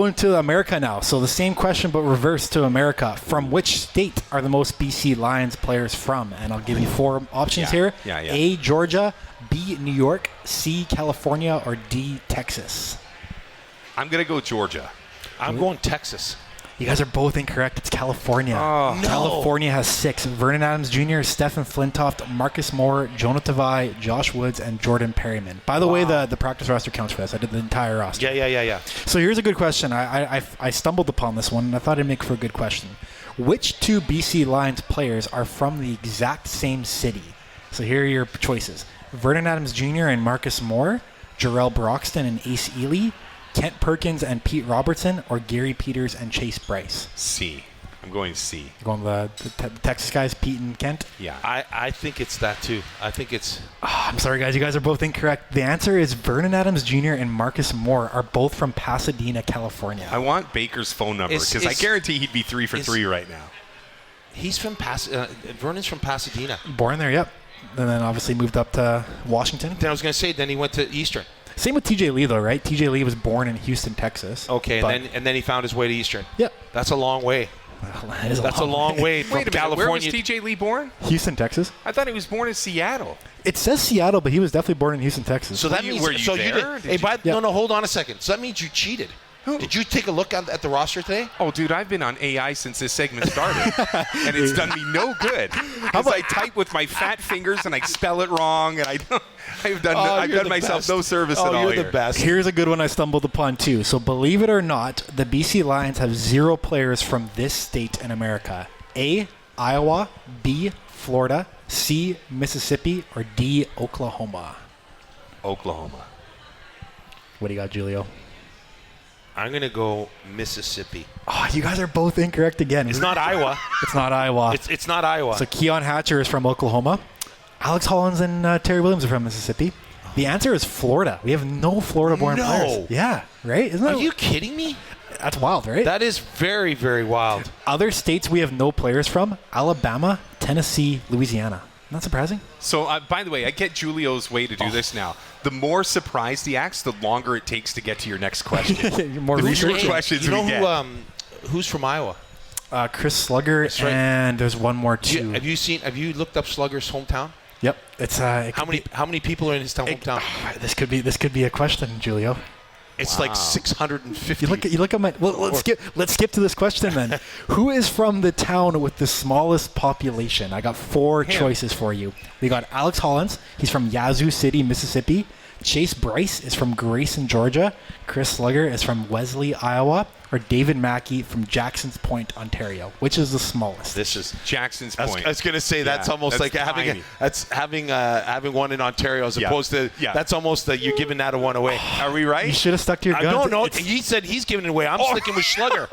into America now. So the same question but reversed to America. From which state are the most BC Lions players from? And I'll give you 4 options here. Yeah. A, Georgia, B, New York, C, California, or D, Texas. I'm going to go Georgia. I'm going Texas. You guys are both incorrect. It's California. Oh. California has 6. Vernon Adams Jr., Stephen Flintoff, Marcus Moore, Jonah Tavai, Josh Woods, and Jordan Perryman. By the way, the practice roster counts for this. I did the entire roster. Yeah. So here's a good question. I stumbled upon this one, and I thought it'd make for a good question. Which 2 BC Lions players are from the exact same city? So here are your choices. Vernon Adams Jr. and Marcus Moore, Jarrell Broxton and Ace Ely, Kent Perkins and Pete Robertson, or Gary Peters and Chase Bryce? C. I'm going C. You're going the Texas guys, Pete and Kent? Yeah. I think it's that, too. I think it's... I'm sorry, guys. You guys are both incorrect. The answer is Vernon Adams Jr. and Marcus Moore are both from Pasadena, California. I want Baker's phone number because I guarantee he'd be 3 for 3 right now. He's from Vernon's from Pasadena. Born there, yep. And then obviously moved up to Washington. Then I was going to say, then he went to Eastern. Same with TJ Lee, though, right? TJ Lee was born in Houston, Texas. Okay, but- and then he found his way to Eastern. Yep. That's a long way. That is That's a long way from Wait a minute. California. Where was TJ Lee born? Houston, Texas. I thought he was born in Seattle. It says Seattle, but he was definitely born in Houston, Texas. So that Were you- means were you so there? you did. Did Hey, you- no, hold on a second. So that means you cheated. Did you take a look at the roster today? Oh, dude, I've been on AI since this segment started, and it's done me no good. Because I type with my fat fingers and I spell it wrong, and I've done myself no service at all you're here. the best. Here's a good one I stumbled upon, too. So believe it or not, the BC Lions have 0 players from this state in America. A, Iowa, B, Florida, C, Mississippi, or D, Oklahoma. Oklahoma. What do you got, Julio? I'm going to go Mississippi. Oh, you guys are both incorrect again. It's not Iowa. It's not Iowa. It's not Iowa. So Keon Hatcher is from Oklahoma. Alex Hollins and Terry Williams are from Mississippi. The answer is Florida. We have no Florida-born No. players. Yeah, right? Isn't that Are you kidding me? That's wild, right? That is very, very wild. Other states we have no players from: Alabama, Tennessee, Louisiana. Not surprising. So, by the way, I get Julio's way to do this now. The more surprised he acts, the longer it takes to get to your next question. More The research. fewer questions You know we get. who's from Iowa? Chris Slugger, right. and there's one more too. Have you looked up Slugger's hometown? Yep, it's How many people are in his hometown? This could be a question, Julio. It's like 650. You look at my. Well, let's skip to this question then. Who is from the town with the smallest population? I got 4 choices for you. We got Alex Hollins. He's from Yazoo City, Mississippi. Chase Bryce is from Grayson, Georgia. Chris Slugger is from Wesley, Iowa. Or David Mackey from Jackson's Point, Ontario. Which is the smallest? This is Jackson's I Point. was going to say that's almost that's like tiny. having one in Ontario as opposed to that's almost that you're giving that one away. Are we right? You should have stuck to your I guns. don't know. He said he's giving it away. I'm sticking with Slugger.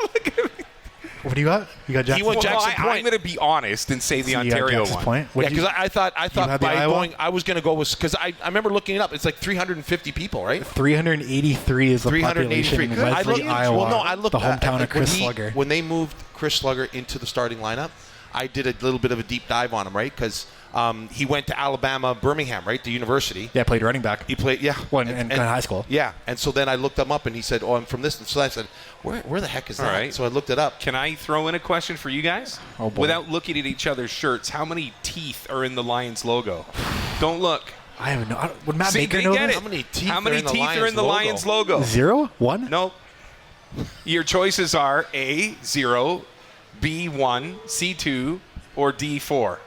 What do you got? You got Jackson. went Point? Jackson I'm Point. going to be honest and say the So you got Ontario Jackson's one. Point? Yeah, What'd you- because I thought had by the Iowa? going, I was going to go with because I remember looking it up. It's like 350 people, right? 383 is the population 383. in I Wesley, looked, Iowa. well, no, I looked the hometown at, of Chris when Slugger. When they moved Chris Slugger into the starting lineup, I did a little bit of a deep dive on him, right? Because he went to Alabama, Birmingham, right, the university. Yeah, played running back. He played, yeah. Well, in high school. Yeah, and so then I looked him up, and he said, "Oh, I'm from this." And so I said, "Where the heck is that?" All right. So I looked it up. Can I throw in a question for you guys? Oh, boy. Without looking at each other's shirts, how many teeth are in the Lions logo? Don't look. I have no. Would Matt See, Baker they know get this? it. How many teeth How many are in the teeth are in the Lions Lions logo? 0? 1? Nope. Your choices are A, 0, B, 1, C, 2, or D, 4.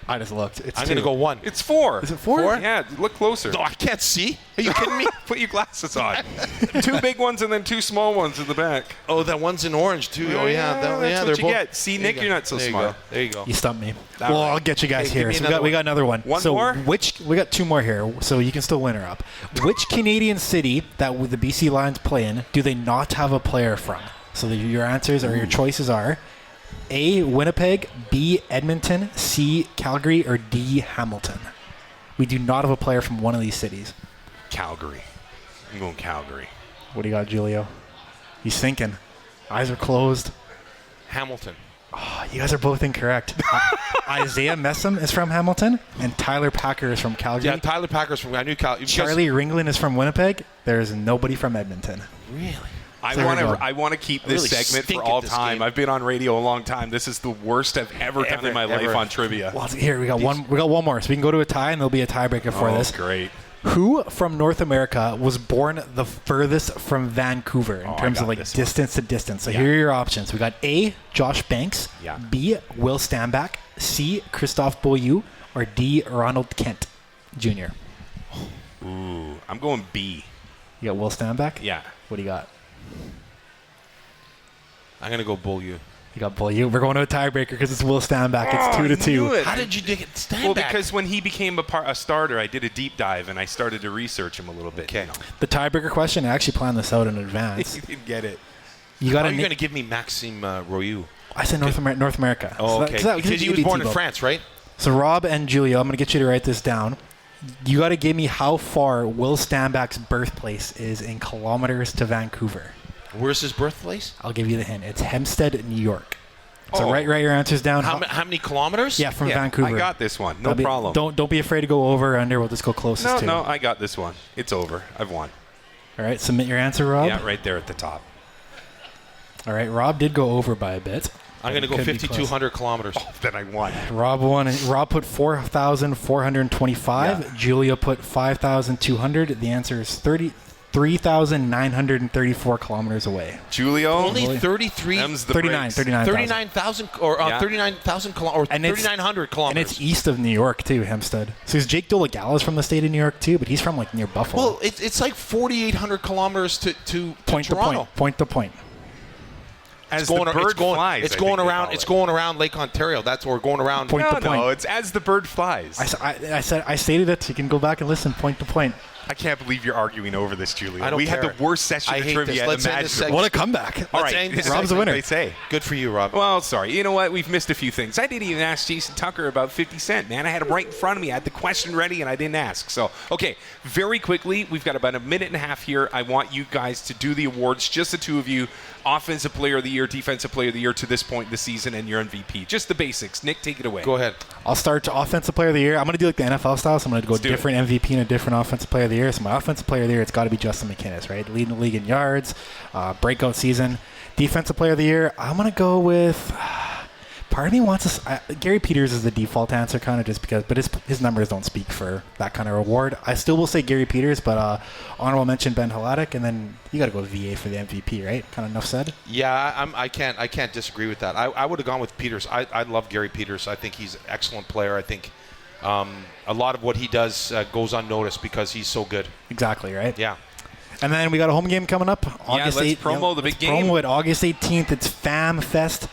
I just looked. It's I'm 2. going to go 1. It's 4. Is it 4? Yeah, look closer. No, I can't see. Are you kidding me? Put your glasses on. 2 big ones and then 2 small ones in the back. Oh, that one's in orange too. Oh yeah, that's they're what you both. get. See, There Nick, you you're go. not so There you smart. go. There you go. You stumped me. All Well, right. I'll get you guys Hey, give here. me So another we one. got another one. One so more? we got 2 more here, so you can still win her up. Which Canadian city that the BC Lions play in do they not have a player from? So your answers or your choices are A, Winnipeg, B, Edmonton, C, Calgary, or D, Hamilton. We do not have a player from one of these cities. Calgary. I'm going Calgary. What do you got, Julio? He's thinking. Eyes are closed. Hamilton. Oh, you guys are both incorrect. Isaiah Messam is from Hamilton, and Tyler Packer is from Calgary. Yeah, Tyler Packer's from. I knew Charlie Ringland is from Winnipeg. There is nobody from Edmonton. Really? I So want here we to. go. I want to keep I this really segment stink for at all this time. game. I've been on radio a long time. This is the worst I've ever done in my life ever. on trivia. Well, here we got one. We got one more, so we can go to a tie, and there'll be a tiebreaker for Oh, this. great. Who from North America was born the furthest from Vancouver in Oh, I terms of got like this one. distance to distance? So Yeah. here are your options. We got A, Josh Banks. Yeah. B, Will Stanback. C, Christophe Beaulieu. Or D, Ronald Kent Jr. Ooh, I'm going B. You got Will Stanback? Yeah. What do you got? I'm gonna go Beaulieu. You got Beaulieu. We're going to a tiebreaker because it's Will Stanback. It's 2-2. How did you dig it? Stand Well, back. because when he became a starter, I did a deep dive and I started to research him a little bit. Okay. You know. The tiebreaker question, I actually planned this out in advance. You didn't get it. You got How are to you gonna give me Maxime Royu? I said North America. Oh, okay. Because he was born in France, right? So Rob and Julio, I'm going to get you to write this down. You got to give me how far Will Stanback's birthplace is in kilometers to Vancouver. Where's his birthplace? I'll give you the hint. It's Hempstead, New York. So Oh. write your answers down. How many kilometers? Yeah, from Yeah, Vancouver. I got this one. No That'll be- problem. Don't be afraid to go over or under. We'll just go closest No, to. no, I got this one. It's over. I've won. All right, submit your answer, Rob. Yeah, right there at the top. All right, Rob did go over by a bit. I'm gonna go Could be 5,200 kilometers. Then I won. Rob won. Rob put 4,425. Yeah. Julia put 5,200. The answer is 3,934 kilometers away. Julio. Only 33. Them's the 39, breaks. 39,000. 39,000 or Yeah. 39,000 or And it's- 3,900 And kilometers. it's east of New York too, Hempstead. So is Jake Dolegala is from the state of New York too, but he's from like near Buffalo. well, it's like 4,800 kilometers to point to Toronto. point, point to point. As the bird flies. It's I going think they around. call It's it. going around Lake Ontario. That's where we're going around. Point No, to point. no, it's as the bird flies. I said I stated it. You can go back and listen. Point to point. I can't believe you're arguing over this, Julio. I don't we care. had the worst session I of hate trivia this. Let's end this imaginable. segment. What a comeback! All Let's right, end this Rob's segment. the winner. They say. Good for you, Rob. Well, sorry. You know what? We've missed a few things. I didn't even ask Jason Tucker about 50 Cent, man. I had him right in front of me. I had the question ready, and I didn't ask. So, okay, very quickly, we've got about a minute and a half here. I want you guys to do the awards, just the two of you. Offensive Player of the Year, Defensive Player of the Year to this point in the season, and your MVP. Just the basics. Nick, take it away. Go ahead. I'll start to Offensive Player of the Year. I'm going to do like the NFL style, so I'm going to go do different MVP and a different Offensive Player of the Year. So my Offensive Player of the Year, it's got to be Justin McInnis, right? Leading the league in yards, breakout season. Defensive Player of the Year, I'm going to go with. Part of me wants us. Gary Peters is the default answer, kind of just because, but his numbers don't speak for that kind of reward. I still will say Gary Peters, but honorable mention Ben Haladik, and then you got to go with VA for the MVP, right? Kind of enough said. Yeah, I can't disagree with that. I would have gone with Peters. I love Gary Peters. I think he's an excellent player. I think a lot of what he does goes unnoticed because he's so good. Exactly, right? Yeah. And then we got a home game coming up. August let's 8th. promo the big let's game. Promo it August 18th. It's Fam Fest.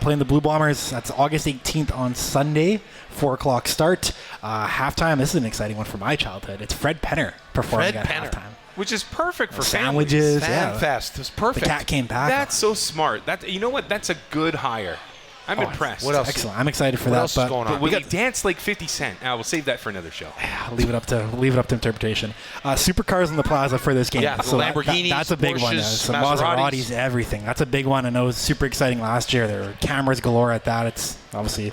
Playing the Blue Bombers. That's August 18th on Sunday, 4 o'clock start. Halftime. This is an exciting one for my childhood. It's Fred Penner performing Fred at Penner. halftime. Which is perfect for Sandwiches. families. Yeah. Fan Fest. It's The perfect. cat came back. That's so smart. You know what? That's a good hire. I'm impressed. What else? Excellent. I'm excited for What that. else is but going on? But will he dance like 50 Cent? We'll save that for another show. I'll leave it up to interpretation. Supercars in the plaza for this game. Yeah, so Lamborghinis, that's a big one. Porsches, So Maseratis. Maseratis, everything. That's a big one. I know it was super exciting last year. There were cameras galore at that. It's obviously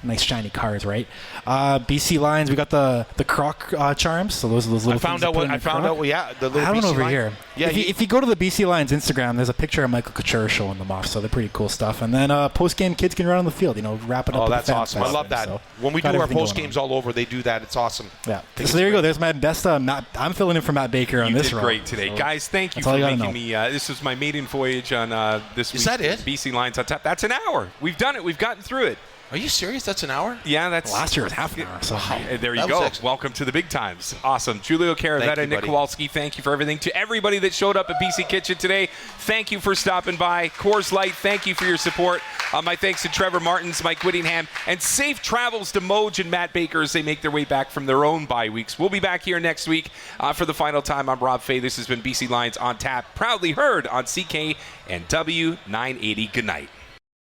nice shiny cars, right? BC Lions, we got the Croc charms. So those little. I found out. Yeah, the little. I have one BC over line. here. Yeah, if you go to the BC Lions Instagram, there's a picture of Michael Couture showing them off. So they're pretty cool stuff. And then post game, kids can run on the field. Wrap it up. Oh, with that's the fan awesome. I fest love thing, that. so When we do got our everything post going games on. all over, they do that. It's awesome. Yeah. So there you go. There's my best. I'm filling in for Matt Baker on You this did run. great today. So Guys, thank you that's all for you gotta making know. me. This was my maiden voyage on this week's that it? BC Lions on Tap. That's an hour. We've done it. We've gotten through it. Are you serious? That's an hour? Yeah, that's Last year was half an hour. So There you That was go. excellent. Welcome to the big times. Awesome. Julio Caravetta, you, Nick buddy. Kowalski, thank you for everything. To everybody that showed up at BC Kitchen today, thank you for stopping by. Coors Light, thank you for your support. My thanks to Trevor Martins, Mike Whittingham, and safe travels to Moj and Matt Baker as they make their way back from their own bye weeks. We'll be back here next week for the final time. I'm Rob Fay. This has been BC Lions on Tap, proudly heard on CK and W980. Good night.